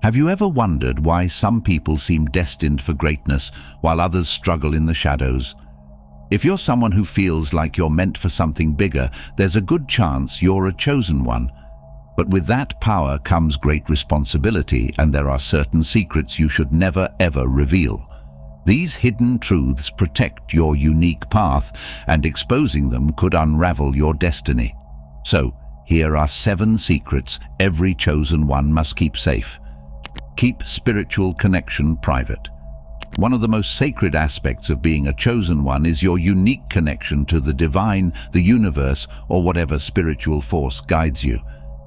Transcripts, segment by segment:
Have you ever wondered why some people seem destined for greatness while others struggle in the shadows? If you're someone who feels like you're meant for something bigger, there's a good chance you're a chosen one. But with that power comes great responsibility, and there are certain secrets you should never ever reveal. These hidden truths protect your unique path, and exposing them could unravel your destiny. So, here are 7 secrets every chosen one must keep safe. Keep spiritual connection private. One of the most sacred aspects of being a chosen one is your unique connection to the divine, the universe, or whatever spiritual force guides you.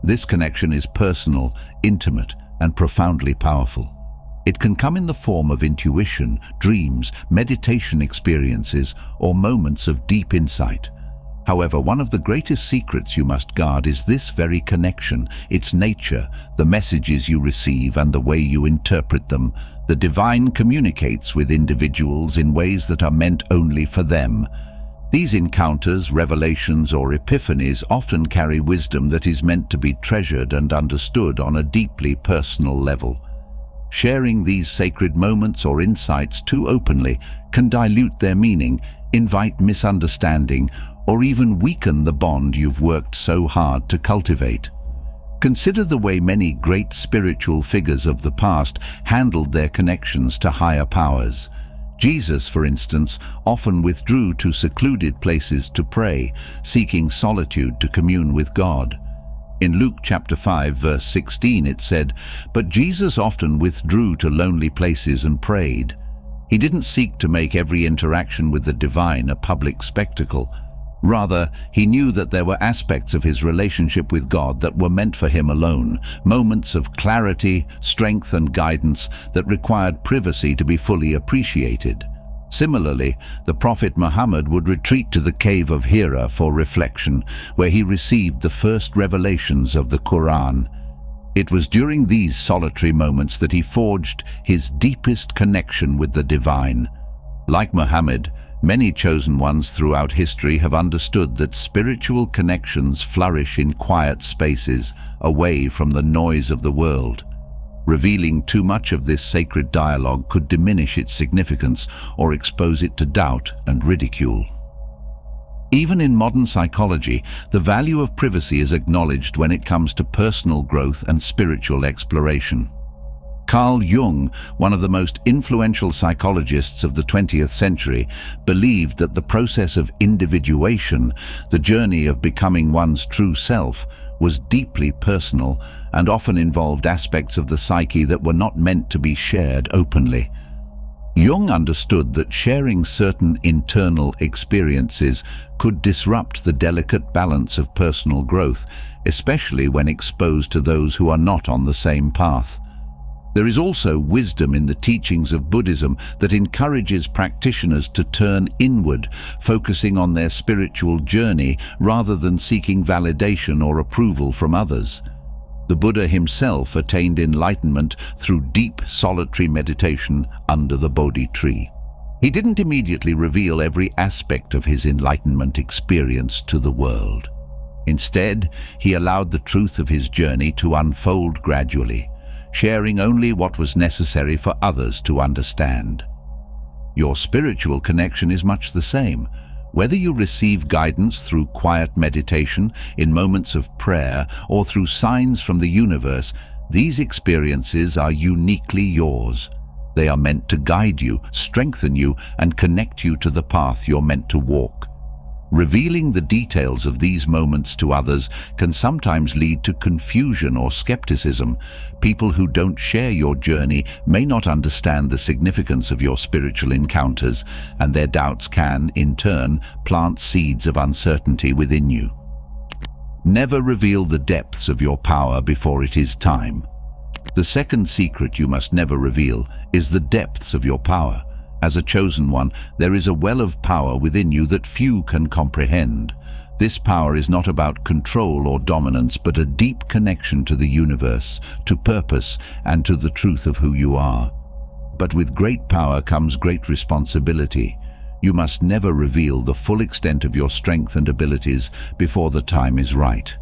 This connection is personal, intimate, and profoundly powerful. It can come in the form of intuition, dreams, meditation experiences, or moments of deep insight. However, one of the greatest secrets you must guard is this very connection, its nature, the messages you receive, and the way you interpret them. The divine communicates with individuals in ways that are meant only for them. These encounters, revelations, or epiphanies often carry wisdom that is meant to be treasured and understood on a deeply personal level. Sharing these sacred moments or insights too openly can dilute their meaning, invite misunderstanding, or even weaken the bond you've worked so hard to cultivate. Consider the way many great spiritual figures of the past handled their connections to higher powers. Jesus, for instance, often withdrew to secluded places to pray, seeking solitude to commune with God. In Luke chapter 5, verse 16, it said, "But Jesus often withdrew to lonely places and prayed." He didn't seek to make every interaction with the divine a public spectacle. Rather, he knew that there were aspects of his relationship with God that were meant for him alone, moments of clarity, strength, and guidance that required privacy to be fully appreciated. Similarly, the Prophet Muhammad would retreat to the cave of Hira for reflection, where he received the first revelations of the Quran. It was during these solitary moments that he forged his deepest connection with the divine. Like Muhammad, many chosen ones throughout history have understood that spiritual connections flourish in quiet spaces, away from the noise of the world. Revealing too much of this sacred dialogue could diminish its significance or expose it to doubt and ridicule. Even in modern psychology, the value of privacy is acknowledged when it comes to personal growth and spiritual exploration. Carl Jung, one of the most influential psychologists of the 20th century, believed that the process of individuation, the journey of becoming one's true self, was deeply personal and often involved aspects of the psyche that were not meant to be shared openly. Jung understood that sharing certain internal experiences could disrupt the delicate balance of personal growth, especially when exposed to those who are not on the same path. There is also wisdom in the teachings of Buddhism that encourages practitioners to turn inward, focusing on their spiritual journey rather than seeking validation or approval from others. The Buddha himself attained enlightenment through deep solitary meditation under the Bodhi tree. He didn't immediately reveal every aspect of his enlightenment experience to the world. Instead, he allowed the truth of his journey to unfold gradually, sharing only what was necessary for others to understand. Your spiritual connection is much the same. Whether you receive guidance through quiet meditation, in moments of prayer, or through signs from the universe, these experiences are uniquely yours. They are meant to guide you, strengthen you, and connect you to the path you're meant to walk. Revealing the details of these moments to others can sometimes lead to confusion or skepticism. People who don't share your journey may not understand the significance of your spiritual encounters, and their doubts can, in turn, plant seeds of uncertainty within you. Never reveal the depths of your power before it is time. The second secret you must never reveal is the depths of your power. As a chosen one, there is a well of power within you that few can comprehend. This power is not about control or dominance, but a deep connection to the universe, to purpose, and to the truth of who you are. But with great power comes great responsibility. You must never reveal the full extent of your strength and abilities before the time is right.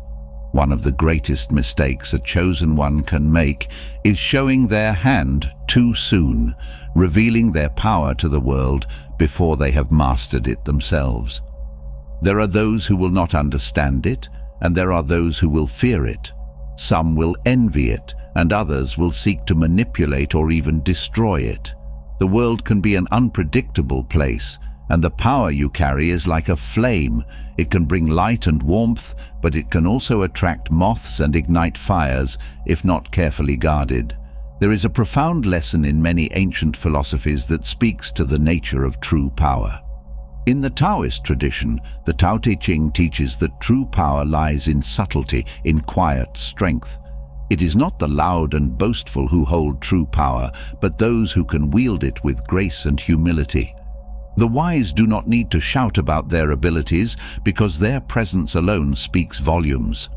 One of the greatest mistakes a chosen one can make is showing their hand too soon, revealing their power to the world before they have mastered it themselves. There are those who will not understand it, and there are those who will fear it. Some will envy it, and others will seek to manipulate or even destroy it. The world can be an unpredictable place, and the power you carry is like a flame. It can bring light and warmth, but it can also attract moths and ignite fires if not carefully guarded. There is a profound lesson in many ancient philosophies that speaks to the nature of true power. In the Taoist tradition, the Tao Te Ching teaches that true power lies in subtlety, in quiet strength. It is not the loud and boastful who hold true power, but those who can wield it with grace and humility. The wise do not need to shout about their abilities because their presence alone speaks volumes.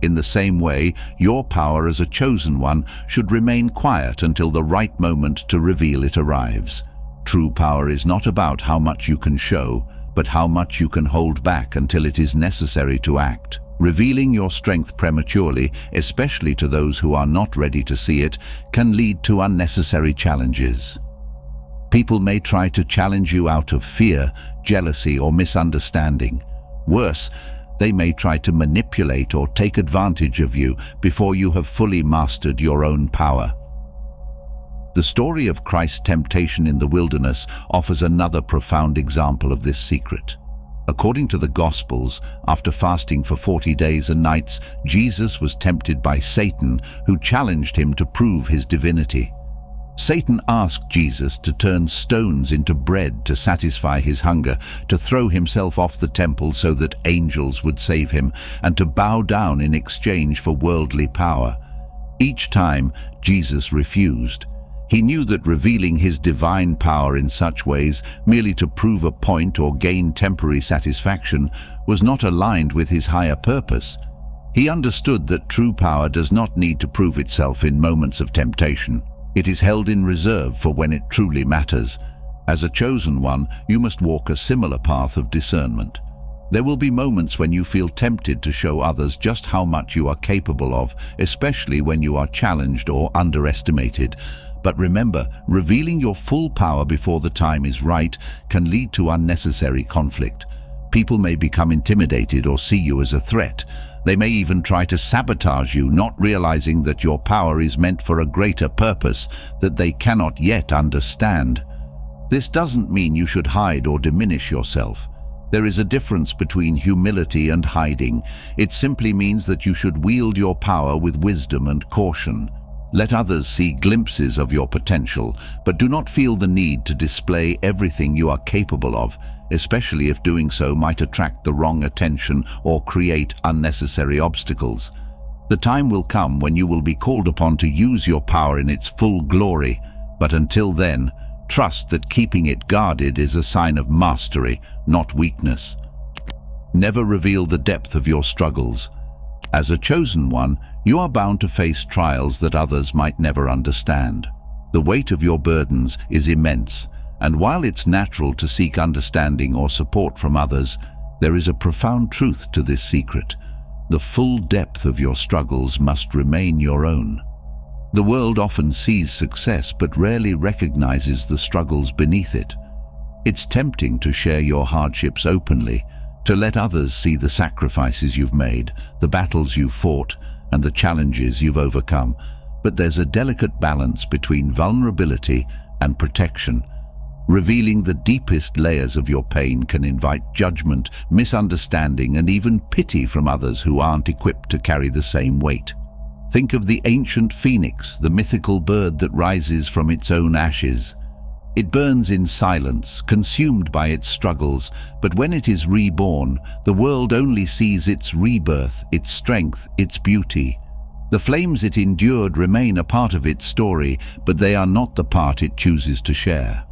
In the same way, your power as a chosen one should remain quiet until the right moment to reveal it arrives. True power is not about how much you can show, but how much you can hold back until it is necessary to act. Revealing your strength prematurely, especially to those who are not ready to see it, can lead to unnecessary challenges. People may try to challenge you out of fear, jealousy, or misunderstanding. Worse, they may try to manipulate or take advantage of you before you have fully mastered your own power. The story of Christ's temptation in the wilderness offers another profound example of this secret. According to the Gospels, after fasting for 40 days and nights, Jesus was tempted by Satan, who challenged him to prove his divinity. Satan asked Jesus to turn stones into bread to satisfy his hunger, to throw himself off the temple so that angels would save him, and to bow down in exchange for worldly power. Each time, Jesus refused. He knew that revealing his divine power in such ways, merely to prove a point or gain temporary satisfaction, was not aligned with his higher purpose. He understood that true power does not need to prove itself in moments of temptation. It is held in reserve for when it truly matters. As a chosen one, you must walk a similar path of discernment. There will be moments when you feel tempted to show others just how much you are capable of, especially when you are challenged or underestimated. But remember, revealing your full power before the time is right can lead to unnecessary conflict. People may become intimidated or see you as a threat. They may even try to sabotage you, not realizing that your power is meant for a greater purpose that they cannot yet understand. This doesn't mean you should hide or diminish yourself. There is a difference between humility and hiding. It simply means that you should wield your power with wisdom and caution. Let others see glimpses of your potential, but do not feel the need to display everything you are capable of, especially if doing so might attract the wrong attention or create unnecessary obstacles. The time will come when you will be called upon to use your power in its full glory, but until then, trust that keeping it guarded is a sign of mastery, not weakness. Never reveal the depth of your struggles. As a chosen one, you are bound to face trials that others might never understand. The weight of your burdens is immense, and while it's natural to seek understanding or support from others, there is a profound truth to this secret. The full depth of your struggles must remain your own. The world often sees success but rarely recognizes the struggles beneath it. It's tempting to share your hardships openly, to let others see the sacrifices you've made, the battles you've fought, and the challenges you've overcome. But there's a delicate balance between vulnerability and protection. Revealing the deepest layers of your pain can invite judgment, misunderstanding, and even pity from others who aren't equipped to carry the same weight. Think of the ancient phoenix, the mythical bird that rises from its own ashes. It burns in silence, consumed by its struggles, but when it is reborn, the world only sees its rebirth, its strength, its beauty. The flames it endured remain a part of its story, but they are not the part it chooses to share.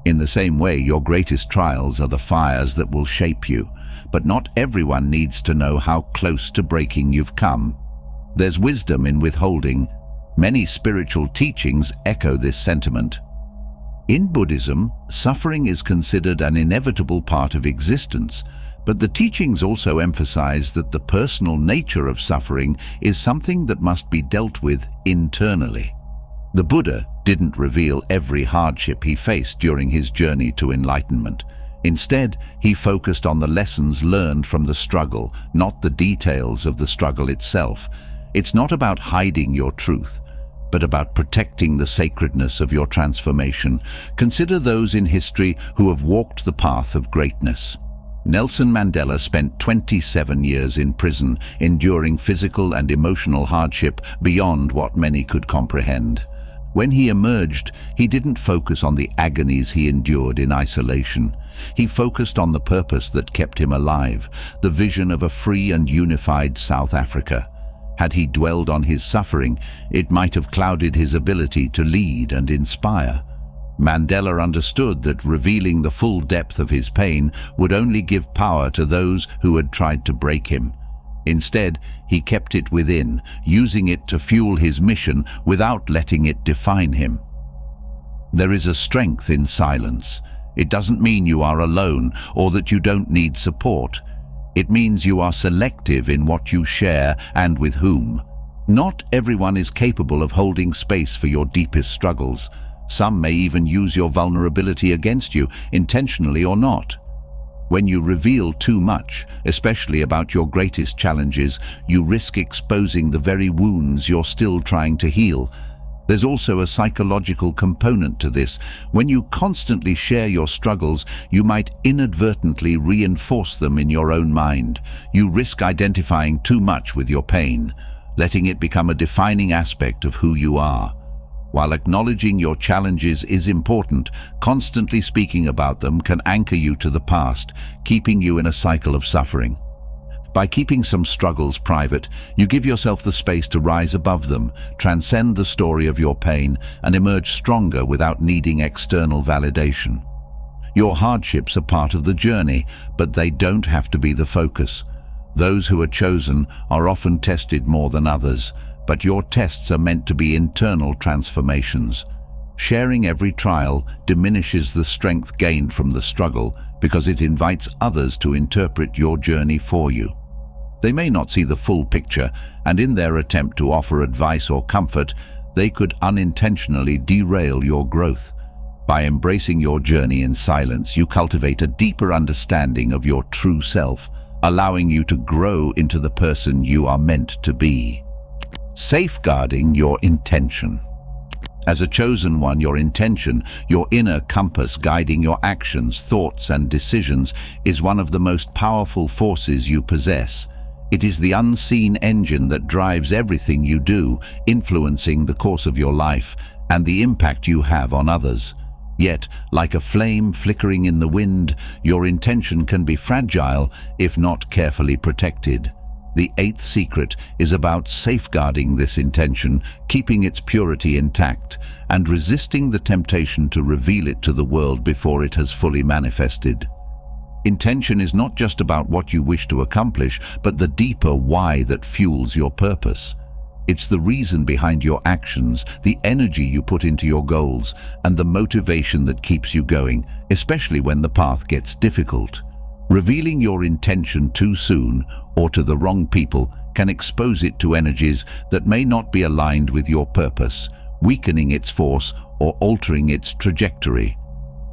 In the same way, your greatest trials are the fires that will shape you, but not everyone needs to know how close to breaking you've come. There's wisdom in withholding. Many spiritual teachings echo this sentiment. In Buddhism, suffering is considered an inevitable part of existence, But the teachings also emphasize that the personal nature of suffering is something that must be dealt with internally. The Buddha didn't reveal every hardship he faced during his journey to enlightenment. Instead, he focused on the lessons learned from the struggle, not the details of the struggle itself. It's not about hiding your truth, but about protecting the sacredness of your transformation. Consider those in history who have walked the path of greatness. Nelson Mandela spent 27 years in prison, enduring physical and emotional hardship beyond what many could comprehend. When he emerged, he didn't focus on the agonies he endured in isolation. He focused on the purpose that kept him alive, the vision of a free and unified South Africa. Had he dwelled on his suffering, it might have clouded his ability to lead and inspire. Mandela understood that revealing the full depth of his pain would only give power to those who had tried to break him. Instead, he kept it within, using it to fuel his mission without letting it define him. There is a strength in silence. It doesn't mean you are alone or that you don't need support. It means you are selective in what you share and with whom. Not everyone is capable of holding space for your deepest struggles. Some may even use your vulnerability against you, intentionally or not. When you reveal too much, especially about your greatest challenges, you risk exposing the very wounds you're still trying to heal. There's also a psychological component to this. When you constantly share your struggles, you might inadvertently reinforce them in your own mind. You risk identifying too much with your pain, letting it become a defining aspect of who you are. While acknowledging your challenges is important, constantly speaking about them can anchor you to the past, keeping you in a cycle of suffering. By keeping some struggles private, you give yourself the space to rise above them, transcend the story of your pain, and emerge stronger without needing external validation. Your hardships are part of the journey, but they don't have to be the focus. Those who are chosen are often tested more than others, but your tests are meant to be internal transformations. Sharing every trial diminishes the strength gained from the struggle because it invites others to interpret your journey for you. They may not see the full picture, and in their attempt to offer advice or comfort, they could unintentionally derail your growth. By embracing your journey in silence, you cultivate a deeper understanding of your true self, allowing you to grow into the person you are meant to be. Safeguarding your intention. As a chosen one, your intention, your inner compass guiding your actions, thoughts, and decisions, is one of the most powerful forces you possess. It is the unseen engine that drives everything you do, influencing the course of your life and the impact you have on others. Yet, like a flame flickering in the wind, your intention can be fragile if not carefully protected. The eighth secret is about safeguarding this intention, keeping its purity intact, and resisting the temptation to reveal it to the world before it has fully manifested. Intention is not just about what you wish to accomplish, but the deeper why that fuels your purpose. It's the reason behind your actions, the energy you put into your goals, and the motivation that keeps you going, especially when the path gets difficult. Revealing your intention too soon or to the wrong people can expose it to energies that may not be aligned with your purpose, weakening its force or altering its trajectory.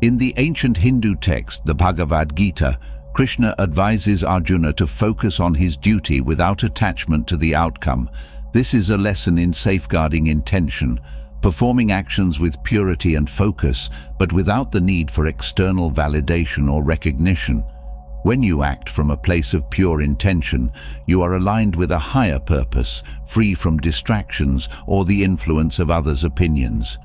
In the ancient Hindu text, the Bhagavad Gita, Krishna advises Arjuna to focus on his duty without attachment to the outcome. This is a lesson in safeguarding intention, performing actions with purity and focus, but without the need for external validation or recognition. When you act from a place of pure intention, you are aligned with a higher purpose, free from distractions or the influence of others' opinions.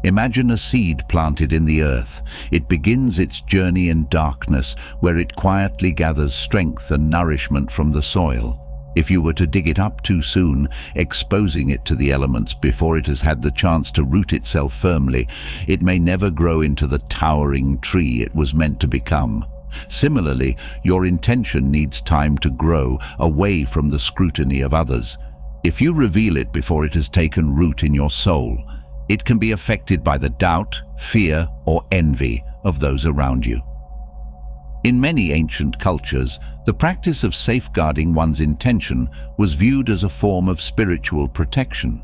Imagine a seed planted in the earth. It begins its journey in darkness, where it quietly gathers strength and nourishment from the soil. If you were to dig it up too soon, exposing it to the elements before it has had the chance to root itself firmly, it may never grow into the towering tree it was meant to become. Similarly, your intention needs time to grow away from the scrutiny of others. If you reveal it before it has taken root in your soul, it can be affected by the doubt, fear, or envy of those around you. In many ancient cultures, the practice of safeguarding one's intention was viewed as a form of spiritual protection.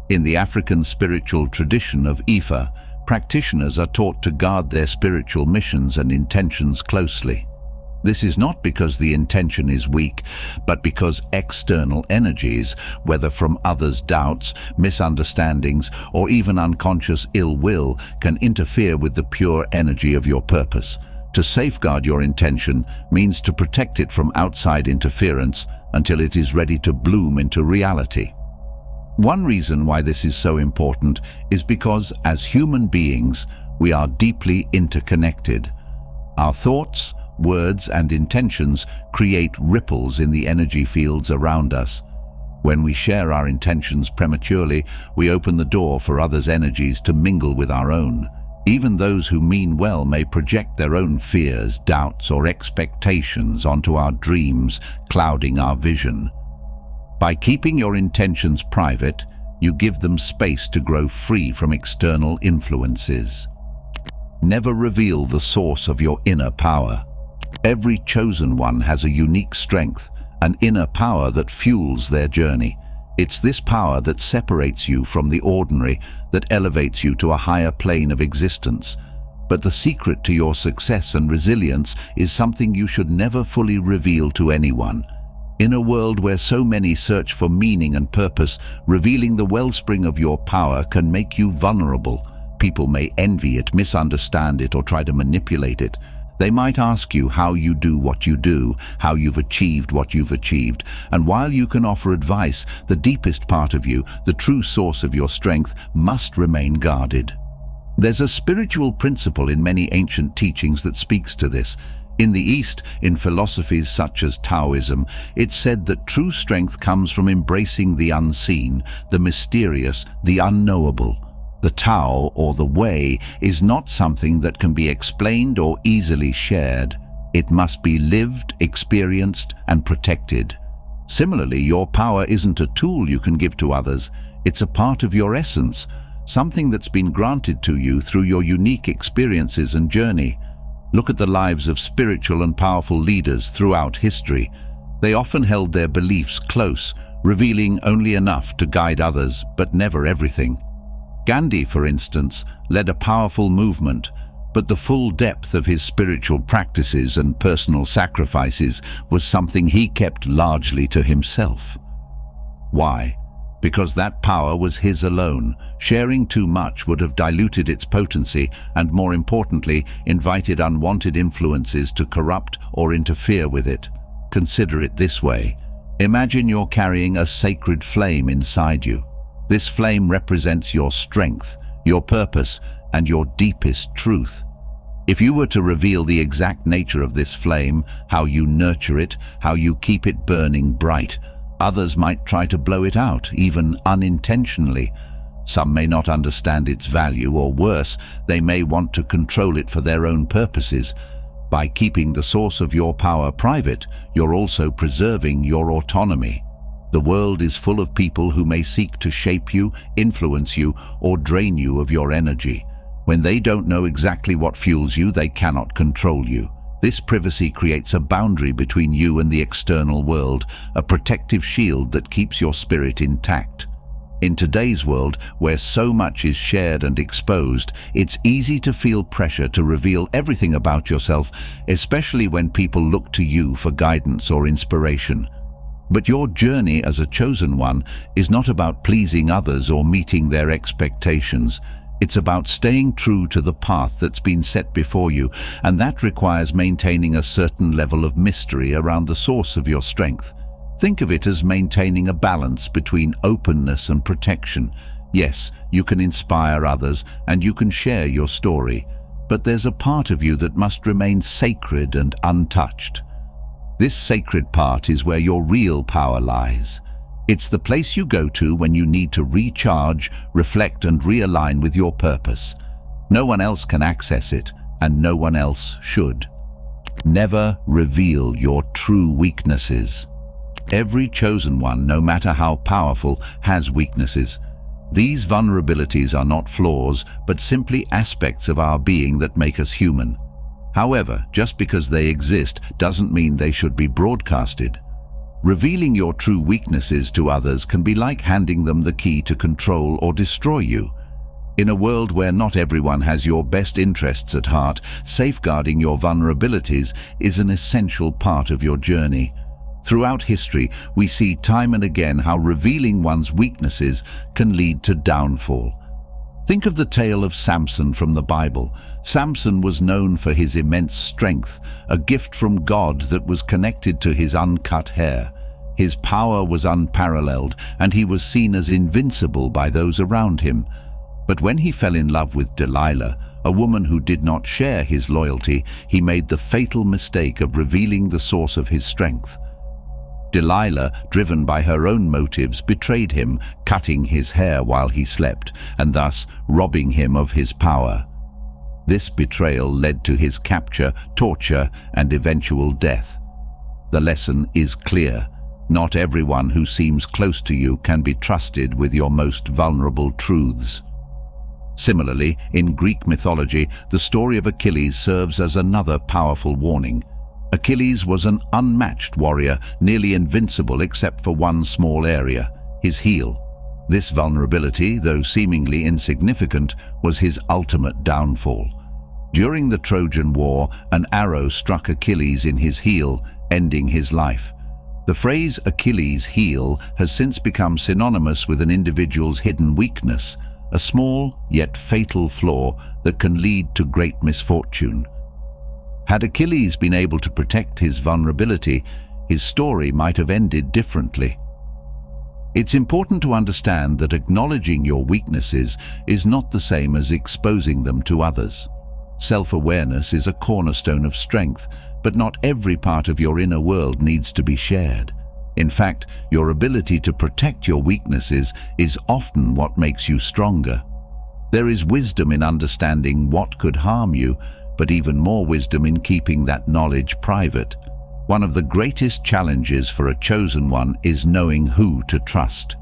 In the African spiritual tradition of Ifa, practitioners are taught to guard their spiritual missions and intentions closely. This is not because the intention is weak, but because external energies, whether from others' doubts, misunderstandings, or even unconscious ill will, can interfere with the pure energy of your purpose. To safeguard your intention means to protect it from outside interference until it is ready to bloom into reality. One reason why this is so important is because, as human beings, we are deeply interconnected. Our thoughts, words, and intentions create ripples in the energy fields around us. When we share our intentions prematurely, we open the door for others' energies to mingle with our own. Even those who mean well may project their own fears, doubts, or expectations onto our dreams, clouding our vision. By keeping your intentions private, you give them space to grow free from external influences. Never reveal the source of your inner power. Every chosen one has a unique strength, an inner power that fuels their journey. It's this power that separates you from the ordinary, that elevates you to a higher plane of existence. But the secret to your success and resilience is something you should never fully reveal to anyone. In a world where so many search for meaning and purpose, revealing the wellspring of your power can make you vulnerable. People may envy it, misunderstand it, or try to manipulate it. They might ask you how you do what you do, how you've achieved what you've achieved, and while you can offer advice, the deepest part of you, the true source of your strength, must remain guarded. There's a spiritual principle in many ancient teachings that speaks to this. In the East, in philosophies such as Taoism, it's said that true strength comes from embracing the unseen, the mysterious, the unknowable. The Tao, or the way, is not something that can be explained or easily shared. It must be lived, experienced, and protected. Similarly, your power isn't a tool you can give to others. It's a part of your essence, something that's been granted to you through your unique experiences and journey. Look at the lives of spiritual and powerful leaders throughout history. They often held their beliefs close, revealing only enough to guide others, but never everything. Gandhi, for instance, led a powerful movement, but the full depth of his spiritual practices and personal sacrifices was something he kept largely to himself. Why? Because that power was his alone. Sharing too much would have diluted its potency and, more importantly, invited unwanted influences to corrupt or interfere with it. Consider it this way. Imagine you're carrying a sacred flame inside you. This flame represents your strength, your purpose, and your deepest truth. If you were to reveal the exact nature of this flame, how you nurture it, how you keep it burning bright, others might try to blow it out, even unintentionally. Some may not understand its value, or worse, they may want to control it for their own purposes. By keeping the source of your power private, you're also preserving your autonomy. The world is full of people who may seek to shape you, influence you, or drain you of your energy. When they don't know exactly what fuels you, they cannot control you. This privacy creates a boundary between you and the external world, a protective shield that keeps your spirit intact. In today's world, where so much is shared and exposed, it's easy to feel pressure to reveal everything about yourself, especially when people look to you for guidance or inspiration. But your journey as a chosen one is not about pleasing others or meeting their expectations. It's about staying true to the path that's been set before you, and that requires maintaining a certain level of mystery around the source of your strength. Think of it as maintaining a balance between openness and protection. Yes, you can inspire others and you can share your story, but there's a part of you that must remain sacred and untouched. This sacred part is where your real power lies. It's the place you go to when you need to recharge, reflect, and realign with your purpose. No one else can access it, and no one else should. Never reveal your true weaknesses. Every chosen one, no matter how powerful, has weaknesses. These vulnerabilities are not flaws, but simply aspects of our being that make us human. However, just because they exist doesn't mean they should be broadcasted. Revealing your true weaknesses to others can be like handing them the key to control or destroy you. In a world where not everyone has your best interests at heart, safeguarding your vulnerabilities is an essential part of your journey. Throughout history, we see time and again how revealing one's weaknesses can lead to downfall. Think of the tale of Samson from the Bible. Samson was known for his immense strength, a gift from God that was connected to his uncut hair. His power was unparalleled, and he was seen as invincible by those around him. But when he fell in love with Delilah, a woman who did not share his loyalty, he made the fatal mistake of revealing the source of his strength. Delilah, driven by her own motives, betrayed him, cutting his hair while he slept, and thus robbing him of his power. This betrayal led to his capture, torture, and eventual death. The lesson is clear. Not everyone who seems close to you can be trusted with your most vulnerable truths. Similarly, in Greek mythology, the story of Achilles serves as another powerful warning. Achilles was an unmatched warrior, nearly invincible except for one small area, his heel. This vulnerability, though seemingly insignificant, was his ultimate downfall. During the Trojan War, an arrow struck Achilles in his heel, ending his life. The phrase Achilles' heel has since become synonymous with an individual's hidden weakness, a small yet fatal flaw that can lead to great misfortune. Had Achilles been able to protect his vulnerability, his story might have ended differently. It's important to understand that acknowledging your weaknesses is not the same as exposing them to others. Self-awareness is a cornerstone of strength, but not every part of your inner world needs to be shared. In fact, your ability to protect your weaknesses is often what makes you stronger. There is wisdom in understanding what could harm you, but even more wisdom in keeping that knowledge private. One of the greatest challenges for a chosen one is knowing who to trust.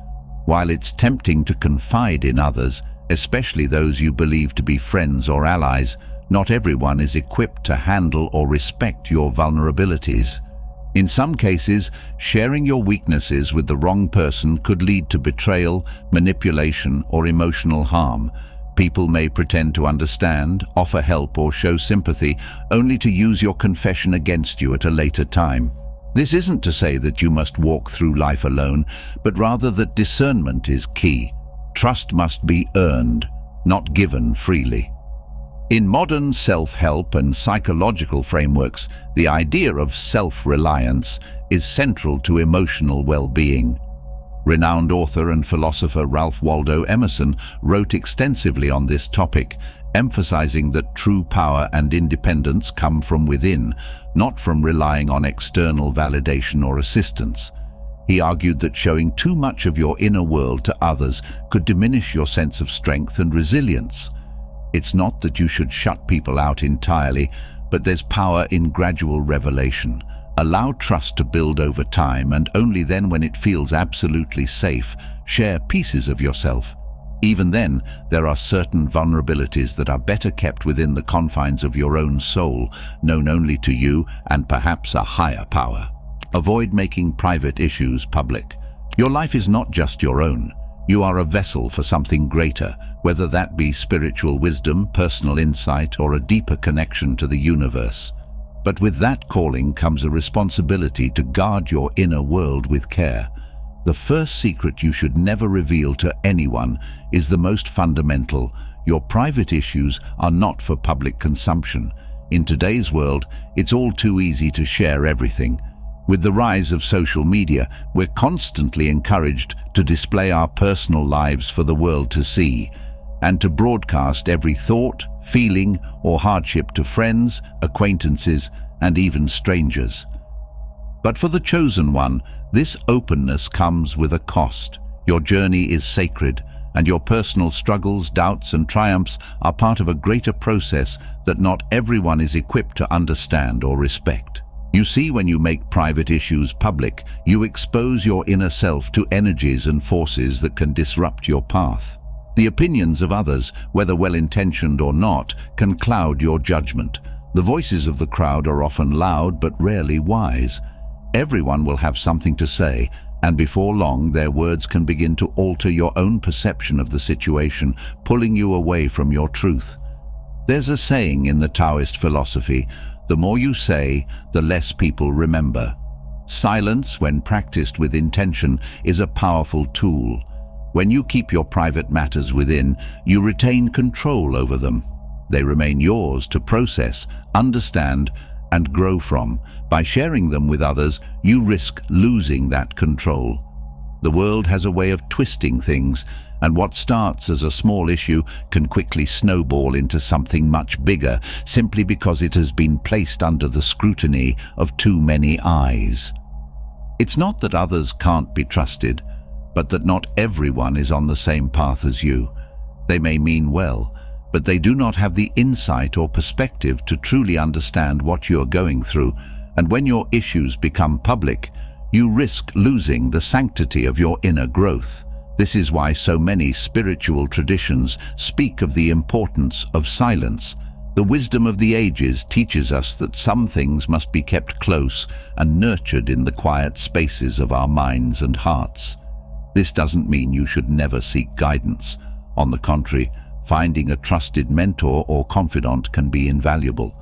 While it's tempting to confide in others, especially those you believe to be friends or allies, not everyone is equipped to handle or respect your vulnerabilities. In some cases, sharing your weaknesses with the wrong person could lead to betrayal, manipulation, or emotional harm. People may pretend to understand, offer help, or show sympathy, only to use your confession against you at a later time. This isn't to say that you must walk through life alone, but rather that discernment is key. Trust must be earned, not given freely. In modern self-help and psychological frameworks, the idea of self-reliance is central to emotional well-being. Renowned author and philosopher Ralph Waldo Emerson wrote extensively on this topic, emphasizing that true power and independence come from within, not from relying on external validation or assistance. He argued that showing too much of your inner world to others could diminish your sense of strength and resilience. It's not that you should shut people out entirely, but there's power in gradual revelation. Allow trust to build over time, and only then, when it feels absolutely safe, share pieces of yourself. Even then, there are certain vulnerabilities that are better kept within the confines of your own soul, known only to you and perhaps a higher power. Avoid making private issues public. Your life is not just your own. You are a vessel for something greater, whether that be spiritual wisdom, personal insight, or a deeper connection to the universe. But with that calling comes a responsibility to guard your inner world with care. The first secret you should never reveal to anyone is the most fundamental. Your private issues are not for public consumption. In today's world, it's all too easy to share everything. With the rise of social media, we're constantly encouraged to display our personal lives for the world to see, and to broadcast every thought, feeling, or hardship to friends, acquaintances, and even strangers. But for the chosen one, this openness comes with a cost. Your journey is sacred, and your personal struggles, doubts, and triumphs are part of a greater process that not everyone is equipped to understand or respect. You see, when you make private issues public, you expose your inner self to energies and forces that can disrupt your path. The opinions of others, whether well-intentioned or not, can cloud your judgment. The voices of the crowd are often loud but rarely wise. Everyone will have something to say, and before long their words can begin to alter your own perception of the situation, pulling you away from your truth. There's a saying in the Taoist philosophy, the more you say, the less people remember. Silence, when practiced with intention, is a powerful tool. When you keep your private matters within, you retain control over them. They remain yours to process, understand, and grow from. By sharing them with others, you risk losing that control. The world has a way of twisting things, and what starts as a small issue can quickly snowball into something much bigger, simply because it has been placed under the scrutiny of too many eyes. It's not that others can't be trusted, but that not everyone is on the same path as you. They may mean well, but they do not have the insight or perspective to truly understand what you're going through, and when your issues become public, you risk losing the sanctity of your inner growth. This is why so many spiritual traditions speak of the importance of silence. The wisdom of the ages teaches us that some things must be kept close and nurtured in the quiet spaces of our minds and hearts. This doesn't mean you should never seek guidance. On the contrary, finding a trusted mentor or confidant can be invaluable.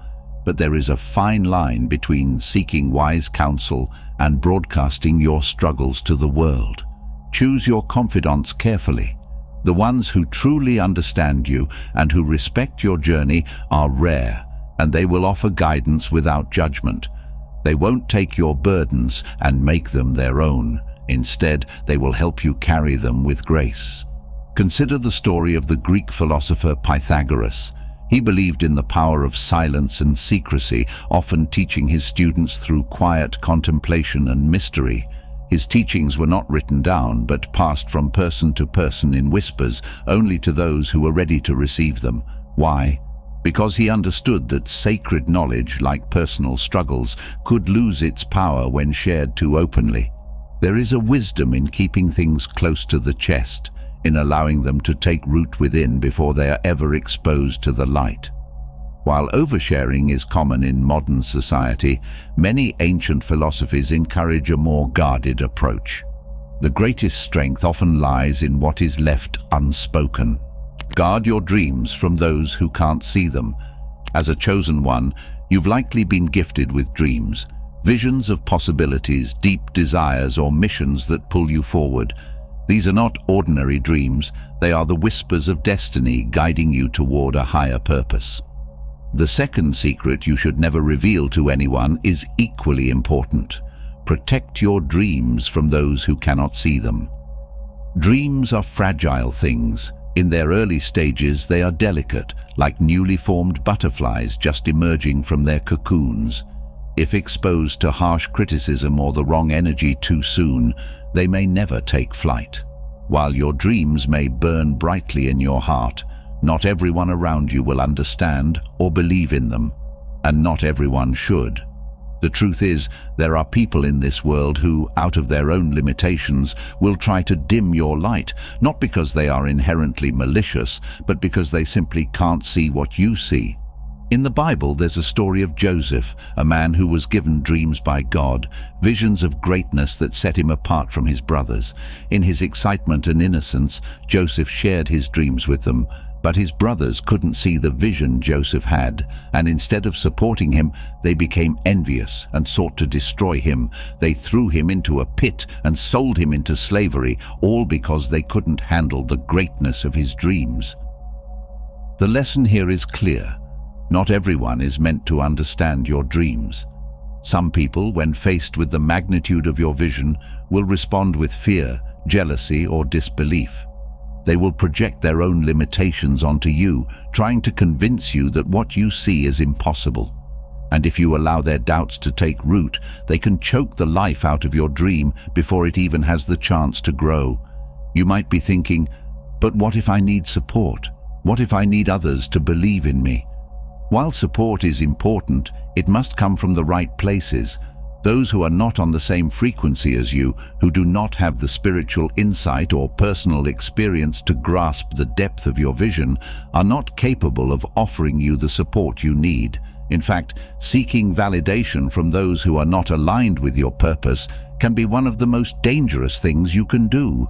But there is a fine line between seeking wise counsel and broadcasting your struggles to the world. Choose your confidants carefully. The ones who truly understand you and who respect your journey are rare, and they will offer guidance without judgment. They won't take your burdens and make them their own. Instead, they will help you carry them with grace. Consider the story of the Greek philosopher Pythagoras. He believed in the power of silence and secrecy, often teaching his students through quiet contemplation and mystery. His teachings were not written down, but passed from person to person in whispers, only to those who were ready to receive them. Why? Because he understood that sacred knowledge, like personal struggles, could lose its power when shared too openly. There is a wisdom in keeping things close to the chest, in allowing them to take root within before they are ever exposed to the light. While oversharing is common in modern society, many ancient philosophies encourage a more guarded approach. The greatest strength often lies in what is left unspoken. Guard your dreams from those who can't see them. As a chosen one, you've likely been gifted with dreams, visions of possibilities, deep desires, or missions that pull you forward. These are not ordinary dreams, they are the whispers of destiny guiding you toward a higher purpose. The second secret you should never reveal to anyone is equally important. Protect your dreams from those who cannot see them. Dreams are fragile things. In their early stages, they are delicate, like newly formed butterflies just emerging from their cocoons. If exposed to harsh criticism or the wrong energy too soon, they may never take flight. While your dreams may burn brightly in your heart, not everyone around you will understand or believe in them, and not everyone should. The truth is, there are people in this world who, out of their own limitations, will try to dim your light, not because they are inherently malicious, but because they simply can't see what you see. In the Bible, there's a story of Joseph, a man who was given dreams by God, visions of greatness that set him apart from his brothers. In his excitement and innocence, Joseph shared his dreams with them, but his brothers couldn't see the vision Joseph had, and instead of supporting him, they became envious and sought to destroy him. They threw him into a pit and sold him into slavery, all because they couldn't handle the greatness of his dreams. The lesson here is clear. Not everyone is meant to understand your dreams. Some people, when faced with the magnitude of your vision, will respond with fear, jealousy, or disbelief. They will project their own limitations onto you, trying to convince you that what you see is impossible. And if you allow their doubts to take root, they can choke the life out of your dream before it even has the chance to grow. You might be thinking, but what if I need support? What if I need others to believe in me? While support is important, it must come from the right places. Those who are not on the same frequency as you, who do not have the spiritual insight or personal experience to grasp the depth of your vision, are not capable of offering you the support you need. In fact, seeking validation from those who are not aligned with your purpose can be one of the most dangerous things you can do.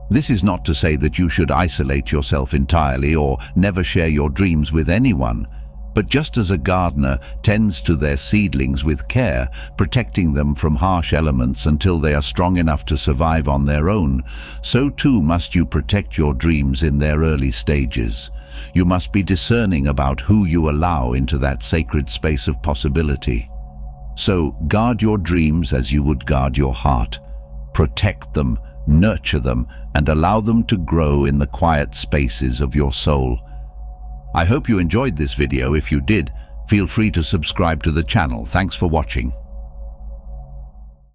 This is not to say that you should isolate yourself entirely or never share your dreams with anyone. But just as a gardener tends to their seedlings with care, protecting them from harsh elements until they are strong enough to survive on their own, so too must you protect your dreams in their early stages. You must be discerning about who you allow into that sacred space of possibility. So guard your dreams as you would guard your heart. Protect them, nurture them, and allow them to grow in the quiet spaces of your soul. I hope you enjoyed this video. If you did, feel free to subscribe to the channel. Thanks for watching.